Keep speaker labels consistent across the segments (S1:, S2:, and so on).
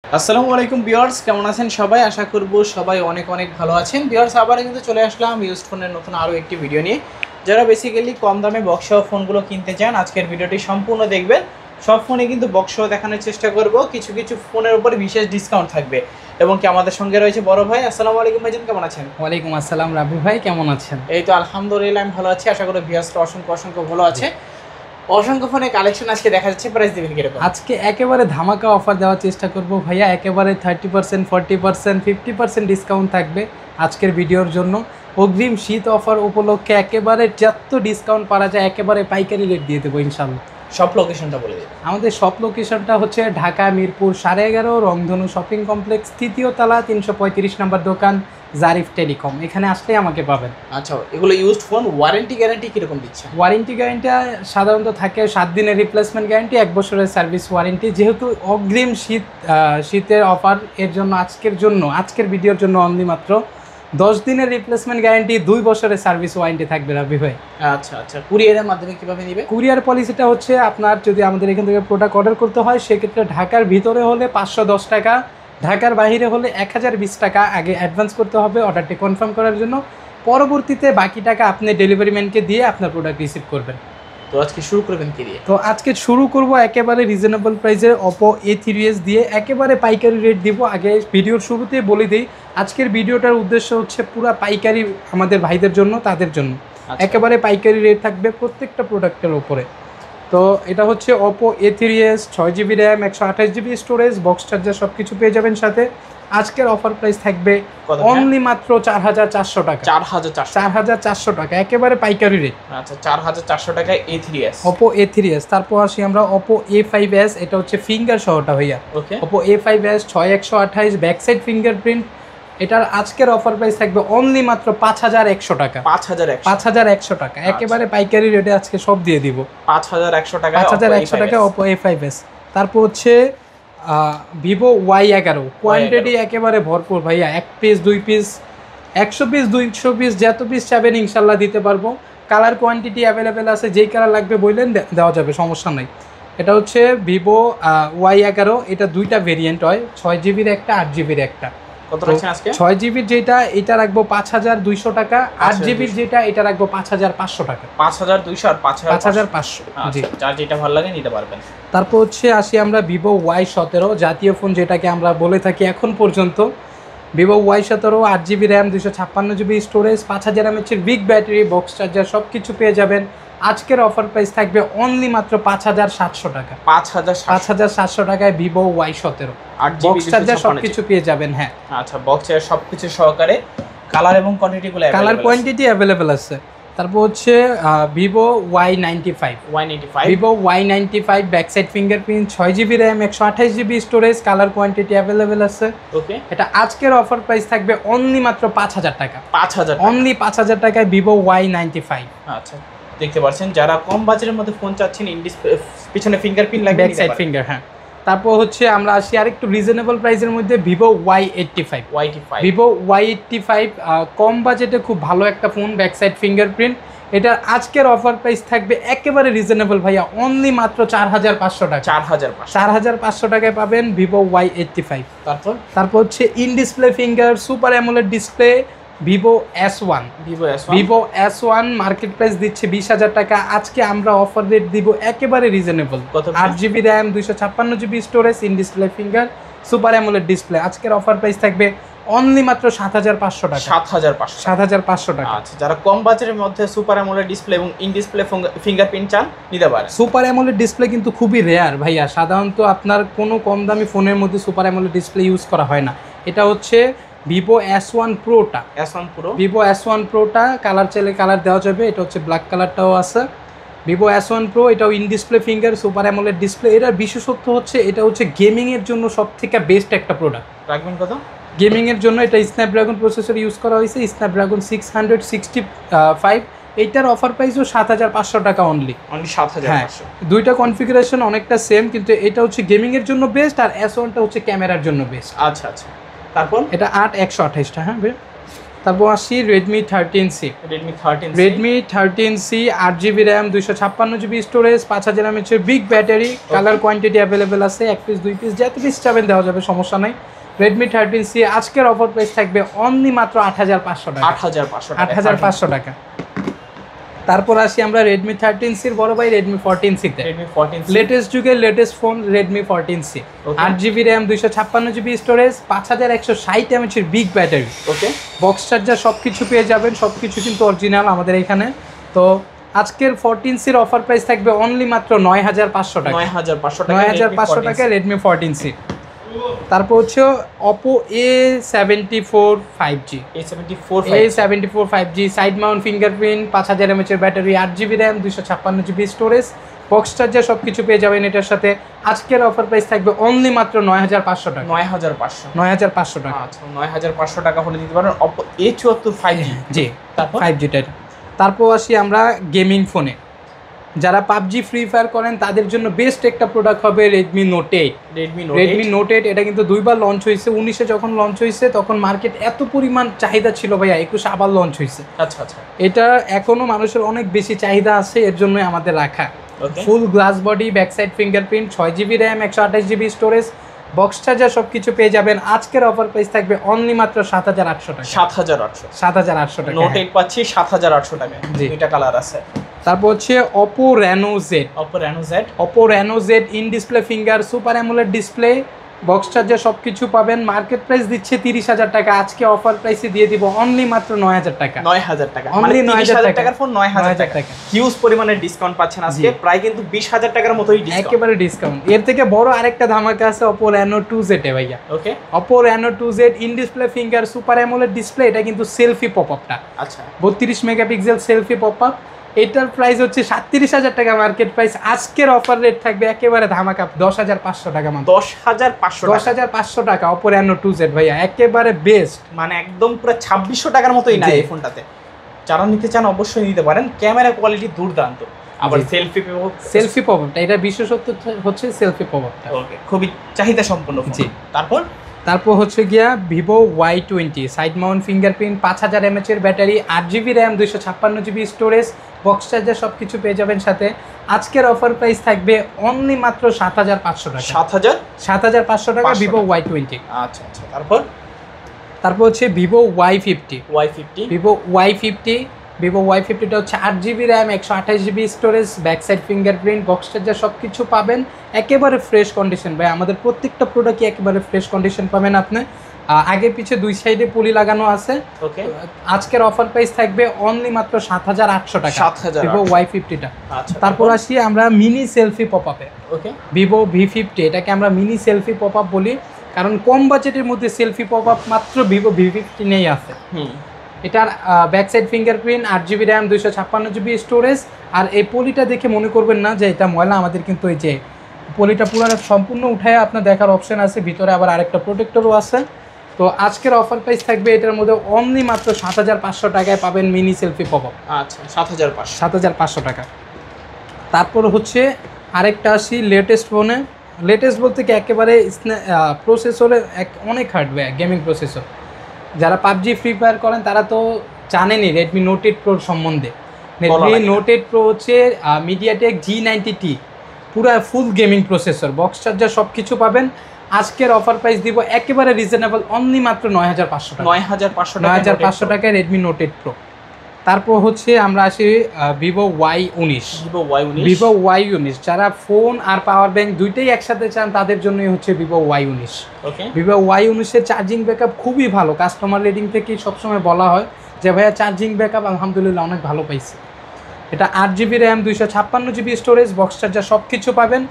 S1: আসসালামু আলাইকুম ভিউয়ার্স, কেমন আছেন সবাই? আশা করব সবাই অনেক অনেক ভালো আছেন। ভিউয়ার্স, আবার কিন্তু চলে আসলাম ইউজড ফোনের নতুন আরও একটি ভিডিও নিয়ে। যারা বেসিক্যালি কম দামে বক্সসহ ফোনগুলো কিনতে চান, আজকের ভিডিওটি সম্পূর্ণ দেখবেন। সব ফোনে কিন্তু বক্সসহ দেখানোর চেষ্টা করব, কিছু কিছু ফোনের উপরে বিশেষ ডিসকাউন্ট থাকবে। এবং কি আমাদের সঙ্গে রয়েছে বড় ভাই। আসসালামু আলাইকুম ভাইজান, কেমন আছেন?
S2: ওয়ালাইকুম আসসালাম রাবি ভাই, কেমন আছেন?
S1: এই তো আলহামদুলিল্লাহ আমি ভালো আছি। আশা করি ভিউয়ার্সরা অসংখ্য অসংখ্য ভালো আছে। অসংখ্য ফোনের কালেকশন আজকে দেখা যাচ্ছে, প্রাইস দিবেন কিরকম?
S2: আজকে একেবারে ধামাকা অফার দেওয়ার চেষ্টা করব ভাইয়া। একেবারে 30%, 40%, 50% ডিসকাউন্ট থাকবে আজকের ভিডিওর জন্য। অগ্রিম শীত অফার উপলক্ষে একেবারে যত ডিসকাউন্ট পারা যায় একেবারে পাইকারি রেট দিয়ে দেবো ইনশাল্লাহ।
S1: সব লোকেশনটা বলে দিন।
S2: আমাদের শপ লোকেশনটা হচ্ছে ঢাকা মিরপুর 11.5 রংধনু শপিং কমপ্লেক্স, 3য় তলা, 335 নম্বর দোকান, জারিফ টেলিকম। এখানে আসলেই আমাকে পাবেন।
S1: আচ্ছা, এগুলো ইউজড ফোন, ওয়ারেন্টি গ্যারান্টি কিরকম দিচ্ছে?
S2: ওয়ারেন্টি গ্যারান্টি সাধারণত থাকে 7 দিনের রিপ্লেসমেন্ট গ্যারান্টি, 1 বছরের সার্ভিস ওয়ারেন্টি। যেহেতু অগ্রিম শীতের অফার, এর জন্য আজকের ভিডিওর জন্য অনলি মাত্র 10 দিনের রিপ্লেসমেন্ট গ্যারান্টি, 2 বছরের সার্ভিস ওয়ারেন্টি থাকবে রাবি ভাই।
S1: আচ্ছা আচ্ছা, কুরিয়ারের মাধ্যমে কিভাবে নিবে?
S2: কুরিয়ার পলিসিটা হচ্ছে আপনার যদি আমাদের এখান থেকে প্রোডাক্ট অর্ডার করতে হয়, সেক্ষেত্রে ঢাকার ভিতরে হলে 510 টাকা, ঢাকার বাইরে হলে 1020 টাকা আগে অ্যাডভান্স করতে হবে অর্ডারটি কনফার্ম করার জন্য। পরবর্তীতে বাকি টাকা আপনি ডেলিভারি ম্যানকে দিয়ে আপনার প্রোডাক্ট রিসিভ করবেন।
S1: তো আজকে শুরু করবেন কি দিয়ে?
S2: তো আজকে শুরু করব একেবারে রিজনেবল প্রাইসে Oppo A3s দিয়ে, একেবারে পাইকারি রেট দিব। আগে ভিডিওর শুরুতেই বলে দিই, আজকের ভিডিওটার উদ্দেশ্য হচ্ছে পুরো পাইকারি আমাদের ভাইদের জন্য, তাদের জন্য একেবারে পাইকারি রেট থাকবে প্রত্যেকটা প্রোডাক্টের উপরে। তো এটা হচ্ছে Oppo A3s, 6GB RAM, 128GB storage, box charger সব কিছু পেয়ে যাবেন সাথে। আজকের অফার প্রাইস থাকবে অনলি মাত্র 4400 টাকা। 4400 টাকা একেবারে পাইকারি রেট।
S1: আচ্ছা, 4400 টাকায় A3s,
S2: Oppo A3s। তারপর আসি আমরা Oppo A5s, এটা হচ্ছে ফিঙ্গার সহটা ভাইয়া।
S1: ওকে,
S2: Oppo A5s 6128 back side fingerprint. এটার আজকের অফার প্রাইস থাকবে অনলি মাত্র 5100 টাকা। 5100 টাকা একেবারে পাইকারি রেটে আজকে সব দিয়ে দিব।
S1: 5100 টাকা,
S2: 5100 টাকা Oppo A5s। তারপর হচ্ছে Vivo Y11, কোয়ান্টিটি একেবারে ভরপুর ভাইয়া। 1 পিস 2 পিস 100 পিস 200 পিস যত পিস চাবেন ইনশাল্লাহ দিতে পারবো। কালার কোয়ান্টিটি অ্যাভেলেবেল আছে, যেই কালার লাগবে বললেন দেওয়া যাবে, সমস্যা নাই। এটা হচ্ছে Vivo Y11, এটা দুইটা ভেরিয়েন্ট হয়, 6GB একটা, 8GB একটা।
S1: কত রাখছেন আজকে?
S2: 6GB যেটা এটা রাখবো 5200 টাকা, 8GB যেটা এটা রাখবো 5500 টাকা।
S1: 5200 আর
S2: 5500, জি।
S1: যার যেটা ভালো লাগে নিতে পারবেন।
S2: তারপর হচ্ছে আসি আমরা Vivo Y17, জাতীয় ফোন যেটাকে আমরা বলে থাকি এখন পর্যন্ত। Vivo Y17, 8GB RAM, 256GB storage, 5000 mAh big battery, box charger সব কিছু পেয়ে যাবেন। আজকের অফার প্রাইস থাকবে অনলি মাত্র 5700 টাকা। 5700 টাকায় Vivo Y17, বক্স চার্জার সব কিছু পেয়ে যাবেন। হ্যাঁ,
S1: আচ্ছা, বক্স চার্জার সব কিছু সহকারে, কালার এবং কোয়ান্টিটিগুলো
S2: কালার কোয়ান্টিটি অ্যাভেলেবেল আছে। তারপর হচ্ছে Vivo Y95, Vivo Y95 back side fingerprint, 6GB RAM, 128GB storage, colour quantity available আছে।
S1: ওকে,
S2: এটা আজকের অফার প্রাইস থাকবে অনলি মাত্র 5000 টাকা।
S1: 5000,
S2: অনলি 5000 টাকায় Vivo Y95।
S1: আচ্ছা, দেখতে পাচ্ছেন যারা কম বাজেটের মধ্যে ফোন চাচ্ছেন, পিছনে ফিঙ্গারপ্রিন্ট লাগবে,
S2: ব্যাক সাইড ফিঙ্গার। হ্যাঁ, তারপর হচ্ছে আমরা আসি আরেকটু রিজনেবল প্রাইসের মধ্যে Vivo Y85, Vivo Y85 কম বাজেটে খুব ভালো একটা ফোন, ব্যাক সাইড ফিঙ্গারপ্রিন্ট। এটার আজকের অফার প্রাইস থাকবে একেবারে রিজনেবল ভাইয়া, অনলি মাত্র 4500 টাকা। 4500 টাকায় পাবেন Vivo Y85। তারপর হচ্ছে in display finger super AMOLED display Vivo S1 market price দিচ্ছে 20000 টাকা। আজকে আমরা অফার রেট দিব একেবারে reasonable. 8GB RAM, 256GB storage, in display finger, super AMOLED display. আজকের অফার প্রাইস থাকবে অনলি মাত্র 7500 টাকা। 7500 টাকা।
S1: আচ্ছা, যারা কম বাজেটের মধ্যে সুপার অ্যামোলেড ডিসপ্লে এবং ইন ডিসপ্লে ফিঙ্গারপ্রিন্ট চান নিতে পারেন।
S2: সুপার অ্যামোলেড ডিসপ্লে কিন্তু খুবই রেয়ার ভাইয়া, সাধারণত আপনার কোনো কম দামি ফোনের মধ্যে সুপার অ্যামোলেড ডিসপ্লে ইউজ করা হয় না। এটা হচ্ছে Vivo S1 Proটা, Vivo S1 Proটা। কালার চাইলে কালার দেওয়া যাবে, এটা হচ্ছে ব্ল্যাক কালারটাও আছে। Vivo S1 Pro, এটাও in display finger, super AMOLED display. এটার বিশেষত্ব হচ্ছে এটা হচ্ছে গেমিংয়ের জন্য সব থেকে বেস্ট একটা প্রোডাক্ট।
S1: রাখবেন কত?
S2: গেমিংয়ের জন্য এটা স্ন্যাপড্রাগন প্রসেসর ইউজ করা হয়েছে, স্ন্যাপড্রাগন 665। এইটার অফার প্রাইসও 7500 টাকা অনলি।
S1: 7500।
S2: হ্যাঁ, দুইটা কনফিগারেশন অনেকটা সেম, কিন্তু এটা হচ্ছে গেমিংয়ের জন্য বেস্ট আর S1টা হচ্ছে ক্যামেরার জন্য বেস্ট।
S1: আচ্ছা আচ্ছা, তারপর
S2: এটা 8128টা। হ্যাঁ, তারপর আসি Redmi 13C। Redmi 13C 8GB RAM, 256GB storage, 5000 mAh big battery, colour quantity available আছে, 1 পিস 2 পিস যত পিস চাবেন দেওয়া যাবে, সমস্যা নাই। রেডমি 13C আজকের অফার প্রাইস থাকবে অনলি মাত্র 8500 টাকা। 8500 টাকা। তারপর আসি আমরা রেডমি 13Cর বড় ভাই রেডমি 14C-তে। লেটেস্ট যুগের latest phone Redmi 14C, 8GB RAM, 256GB storage, 5160 mAh big battery, okay, box charger সব কিছু পেয়ে যাবেন, সব কিছু কিন্তু অরিজিনাল আমাদের এখানে। তো আজকের 14Cর অফার প্রাইস থাকবে অনলি মাত্র 9500 টাকা। 9500 টাকা রেডমি 14C। তারপর হচ্ছে Oppo A74 5G। A74 5G side Mount fingerprint, 5000 mAh battery, 8GB RAM, 256GB storage, box charger সব কিছু পেয়ে যাবেন এটার সাথে। আজকের অফার প্রাইস থাকবে অনলি মাত্র 9500 টাকা। 9500 টাকা।
S1: আচ্ছা, 9500 টাকা হলে দিতে পারেন Oppo A74 5G।
S2: জি, 5G টা। তারপর আসি আমরা গেমিং ফোনে। যারা পাবজি ফ্রি ফায়ার করেন তাদের জন্য বেস্ট একটা প্রোডাক্ট হবে রেডমি নোট 8। রেডমি নোট 8 এটা কিন্তু দুইবার লঞ্চ হয়েছে। 19-এ যখন লঞ্চ হয়েছে তখন মার্কেট এত পরিমাণ চাহিদা ছিল ভাইয়া, 21-এ আবার লঞ্চ হয়েছে।
S1: আচ্ছা আচ্ছা,
S2: এটা এখনো মানুষের অনেক বেশি চাহিদা আছে, এর জন্যই আমাদের রাখা। ফুল glass body, back side fingerprint, 6GB RAM, 128GB storage, box charger সব কিছু পেয়ে যাবেন। আজকের অফার প্রাইস থাকবে অনলি মাত্র 7800 টাকা। 7800 টাকা।
S1: নোট 8 পাচ্ছি 7800 টাকা। দুইটা কালার আছে।
S2: তারপর হচ্ছে Oppo Reno Z in display finger, super AMOLED display, box charger সব কিছু পাবেন। মার্কেট প্রাইস দিচ্ছে 30000 টাকা, আজকে অফার প্রাইসে দিয়ে দিব অনলি মাত্র 9000 টাকা।
S1: 9000 টাকা,
S2: অনলি 9000
S1: টাকার ফোন 9000 টাকা। হিউজ পরিমাণে ডিসকাউন্ট পাচ্ছেন আজকে, প্রায় কিন্তু 20000 টাকার মতোই ডিসকাউন্ট,
S2: একেবারে ডিসকাউন্ট। এর থেকে বড় আরেকটা ধামাকা আছে Oppo Reno 2Z এ ভাইয়া।
S1: ওকে,
S2: Oppo Reno 2Z in display finger, super AMOLED display, এটা কিন্তু সেলফি পপআপটা।
S1: আচ্ছা,
S2: 32 মেগাপিক্সেল সেলফি পপআপ। এটার প্রাইস হচ্ছে 37000 টাকা মার্কেট প্রাইস। আজকের অফার রেট থাকবে একেবারে ধামাকা 10500 টাকা মাত্র। 10500 টাকা Oppo Reno 2Z ভাইয়া, একেবারে বেস্ট,
S1: মানে একদম পুরো 2600 টাকার মতোই না এই ফোনটাতে। যারা নিতে চান অবশ্যই নিতে পারেন, ক্যামেরা কোয়ালিটি দুর্দান্ত। আবার
S2: সেলফি পপআপটা, এটা বিশেষত্ব হচ্ছে সেলফি পপআপটা।
S1: ওকে, খুবই চাহিদা সম্পন্ন ফোন। জি,
S2: তারপর হচ্ছে গিয়া Vivo Y20 side Mount fingerprint, 5000 mAh এর battery, 8GB RAM, 256GB storage, box charger সব কিছু পেয়ে যাবেন সাথে। আজকের অফার প্রাইস থাকবে অনলি মাত্র 7500 টাকা। 7500 টাকা Vivo Y20।
S1: আচ্ছা আচ্ছা,
S2: তারপর হচ্ছে Vivo Y50। Vivo Y50টা হচ্ছে 8GB RAM, 128GB storage, back side fingerprint, box charger সব কিছু পাবেন একেবারে ফ্রেশ কন্ডিশন ভাই। আমাদের প্রত্যেকটা প্রোডাক্টই একেবারে ফ্রেশ কন্ডিশন পাবেন আপনি। আগে পিছে দুই সাইডে পলি লাগানো আছে। ওকে, আজকের অফার প্রাইস থাকবে অনলি মাত্র 7800 টাকা Vivo Y50টা। তারপর আসি আমরা মিনি সেলফি পপআপে। ওকে, Vivo V50, এটাকে আমরা মিনি সেলফি পপআপ বলি কারণ কম বাজেটের মধ্যে সেলফি পপআপ মাত্র Vivo V50 নেই আছে। এটার back side fingerprint, 8GB RAM, 256GB storage. আর এই পলিটা দেখে মনে করবেন না যে এটা ময়লা, আমাদের কিন্তু এই যে পলিটা পুরো সম্পূর্ণ উঠায় আপনার দেখার অপশন আছে, ভিতরে আবার আরেকটা প্রোটেক্টরও আছে। তো আজকের অফার প্রাইস থাকবে এটার মধ্যে অনলি মাত্র 7500 টাকায় পাবেন মিনি সেলফি পপআপ। আচ্ছা, 7500 টাকা। তারপর হচ্ছে আরেকটা আসি লেটেস্ট ফোনে। লেটেস্ট বলতে কি একেবারে প্রসেসরে অনেক হার্ডওয়্যার, গেমিং প্রসেসর। যারা পাবজি ফ্রি ফায়ার করেন তারা তো জানেনই রেডমি নোট 8 প্রো সম্বন্ধে। রেডমি নোট 8 প্রো হচ্ছে মিডিয়াটেক G90T, পুরো full gaming processor, box charger সব কিছু পাবেন। আজকের অফার প্রাইস দিব একেবারে রিজনেবল অনলি মাত্র 9500 টাকা। 9500 টাকায় রেডমি নোট 8 প্রো। তারপর হচ্ছে আমরা আসি Vivo Y19। যারা ফোন আর পাওয়ার ব্যাংক দুইটাই একসাথে চান তাদের জন্যই হচ্ছে Vivo Y19। Vivo Y19 এর চার্জিং ব্যাকআপ খুবই ভালো, কাস্টমার রেটিং থেকে সবসময় বলা হয় যে ভাইয়া চার্জিং ব্যাকআপ আলহামদুলিল্লাহ অনেক ভালো পাইছে। এটা 8GB RAM, 256GB storage, box charger সব কিছু পাবেন।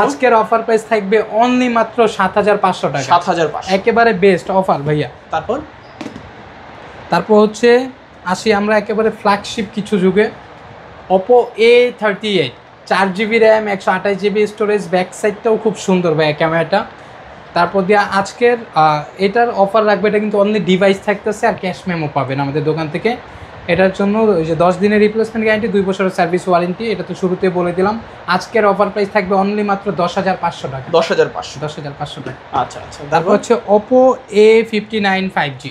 S2: আজকের অফার প্রাইস থাকবে অনলি মাত্র 7500 টাকা। 7500, একেবারে বেস্ট অফার ভাইয়া। তারপর হচ্ছে আসি আমরা একেবারে ফ্ল্যাগশিপ কিছু যুগে Oppo A38 4GB RAM, 128GB storage, back সাইডটাও খুব সুন্দর ভাইয়া ক্যামেরাটা। তারপর দিয়ে আজকের এটার অফার রাখবে, এটা কিন্তু অনলি ডিভাইস থাকতেছে আর ক্যাশ মেমো পাবেন আমাদের দোকান থেকে। এটার জন্য ওই যে 10 দিনের রিপ্লেসমেন্ট গ্যারান্টি, 2 বছরের সার্ভিস ওয়ারেন্টি, এটা তো শুরুতে বলে দিলাম। আজকের অফার প্রাইস থাকবে অনলি মাত্র 10,500 টাকা।
S1: 10,500
S2: 10,500 টাকা।
S1: আচ্ছা আচ্ছা।
S2: তারপর হচ্ছে Oppo A59 5G।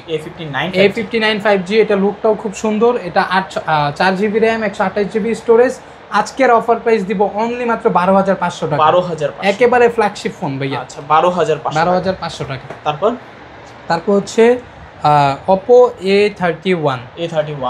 S2: A59 5G এটা লুকটাও খুব সুন্দর। এটা 4GB র্যাম, 128GB স্টোরেজ। আজকের অফার প্রাইস দিব অনলি মাত্র 12,500 টাকা।
S1: 12,500
S2: একেবারে ফ্ল্যাগশিপ ফোন ভাইয়া।
S1: আচ্ছা 12,500
S2: টাকা।
S1: তারপর
S2: হচ্ছে Oppo A31।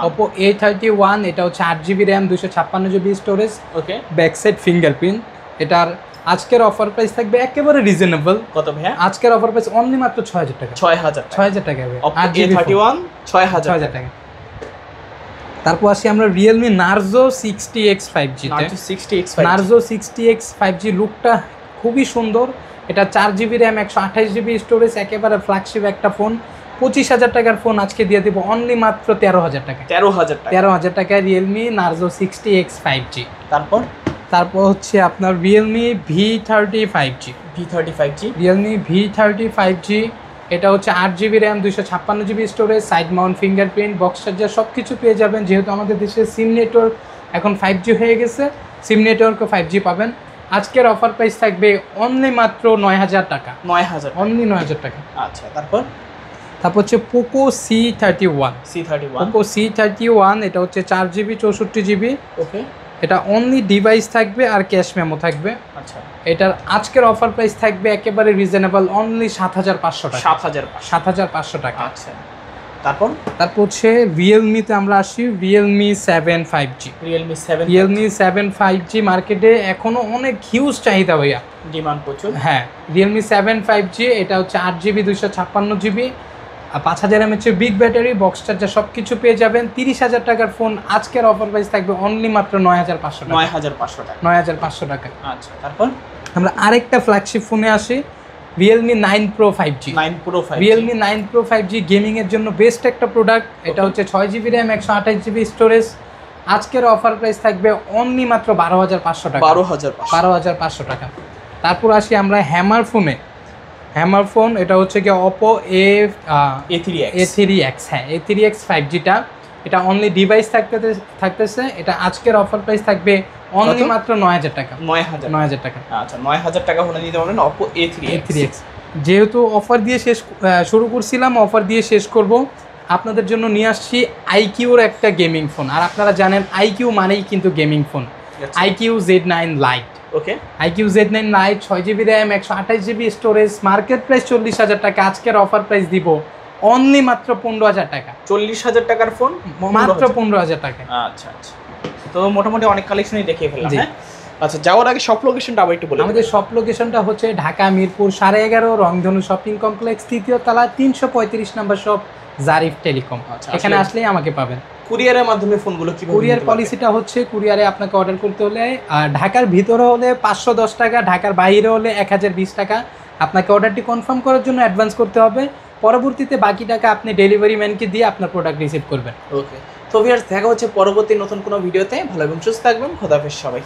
S2: Oppo A31 এটা হচ্ছে 8GB RAM, 256GB storage.
S1: Okay.
S2: Back side fingerprint. এটার আজকের অফার প্রাইস থাকবে একেবারে রিজনেবল।
S1: কত ভাইয়া?
S2: আজকের অফার প্রাইস অনলি মাত্র 6,000 টাকা।
S1: 6,000
S2: টাকা হবে।
S1: Oppo A31 6,000
S2: টাকা। তারপর আসি আমরা Realme Narzo 60X 5G তে। Narzo 60X 5G লুকটা খুবই সুন্দর। এটা 4GB র্যাম, 128GB স্টোরেজ, একেবারে ফ্ল্যাগশিপ একটা ফোন। 25,000 টাকার ফোন আজকে দিয়ে দেবো অনলি মাত্র 13,000 টাকা। 13,000 টাকায় Realme Narzo 60X 5G। তারপর হচ্ছে আপনার Realme V30 5G। Realme V30 5G এটা হচ্ছে 8GB RAM, 256GB storage, side Mount fingerprint, box charger সব কিছু পেয়ে যাবেন। যেহেতু আমাদের দেশে সিম নেটওয়ার্ক এখন 5G হয়ে গেছে, সিম নেটওয়ার্কও 5G পাবেন। আজকের অফার প্রাইস থাকবে অনলি মাত্র 9,000 টাকা। অনলি 9,000 টাকা।
S1: আচ্ছা। তারপর
S2: হচ্ছে Poco C31। Poco C31 এটা হচ্ছে 4GB 64GB।
S1: ওকে।
S2: এটা অনলি ডিভাইস থাকবে আর ক্যাশ মেমো থাকবে।
S1: আচ্ছা।
S2: এটার আজকের অফার প্রাইস থাকবে একেবারে রিজনেবল অনলি 7,500 টাকা। 7,500 টাকা।
S1: আচ্ছা। তারপর
S2: হচ্ছে Realme তে আমরা আসি। Realme 7 5G। Realme 7 5G মার্কেটে এখনো অনেক হিউজ চাহিদা ভাইয়া,
S1: ডিমান্ড প্রচুর।
S2: হ্যাঁ, Realme 7 5G এটা হচ্ছে 8GB 256GB, 5,000 mAh big battery, box charger সব কিছু পেয়ে যাবেন। 30,000 টাকার ফোন আজকের অফার প্রাইস থাকবে অনলি মাত্র 9,500 টাকা। 9,500 টাকা।
S1: আচ্ছা। তারপর
S2: আমরা আরেকটা ফ্ল্যাগশিপ ফোনে আসি। Realme 9 Pro 5G। Realme 9 Pro 5G gaming এর জন্য বেস্ট একটা প্রোডাক্ট। এটা হচ্ছে 6GB র্যাম, 128GB স্টোরেজ। আজকের অফার প্রাইস থাকবে অনলি মাত্র 12,500 টাকা। 12,500 টাকা। তারপর আসি আমরা হ্যামার ফোন। এটা হচ্ছে কি Oppo A3X। হ্যাঁ, A3X 5Gটা এটা অনলি ডিভাইস থাকতেছে। এটা আজকের অফার প্রাইস থাকবে অনলি মাত্র 9,000 টাকা। 9,000 টাকা।
S1: আচ্ছা, 9,000 টাকা হলে নিতে পারবেন Oppo A3X।
S2: যেহেতু অফার দিয়ে শুরু করছিলাম, অফার দিয়ে শেষ করব। আপনাদের জন্য নিয়ে আসছি iQর একটা গেমিং ফোন। আর আপনারা জানেন iQ মানেই কিন্তু gaming phone. iQ Z9 Lite।
S1: ওকে।
S2: iQ Z9 Lite 6GB RAM, 128GB storage, market price 40,000 টাকা। আজকের অফার প্রাইস দিব অনলি মাত্র 15,000 টাকা।
S1: 40,000 টাকার ফোন
S2: মাত্র 15,000 টাকা।
S1: আচ্ছা আচ্ছা। তো মোটামুটি অনেক কালেকশনই দেখিয়ে ফেললাম। হ্যাঁ। আচ্ছা, যাওয়ার আগে শপ লোকেশনটা আবার একটু বলুন।
S2: আমাদের শপ লোকেশনটা হচ্ছে ঢাকা মিরপুর 11.5 রংধনু শপিং কমপ্লেক্স, 3য় তলা, 335 নম্বর শপ, জারিফ টেলিকম। এখানে আসলেই আমাকে পাবেন।
S1: কুরিয়ারের মাধ্যমে ফোনগুলো কিভাবে?
S2: কুরিয়ার পলিসিটা হচ্ছে কুরিয়ারে আপনাকে অর্ডার করতে হলে ঢাকার ভিতরে হলে 510 টাকা, ঢাকার বাইরে হলে 1,020 টাকা। আপনাকে অর্ডারটি কনফার্ম করার জন্য অ্যাডভান্স করতে হবে। পরবর্তীতে বাকি টাকা আপনি ডেলিভারি ম্যানকে দিয়ে আপনার প্রোডাক্ট রিসিভ করবেন।
S1: ওকে। তো ভিউয়ার্স, দেখা হচ্ছে পরবর্তী নতুন কোনো ভিডিওতে। ভালো এবং সুস্থ থাকবেন। খোদা হাফেজ সবাই।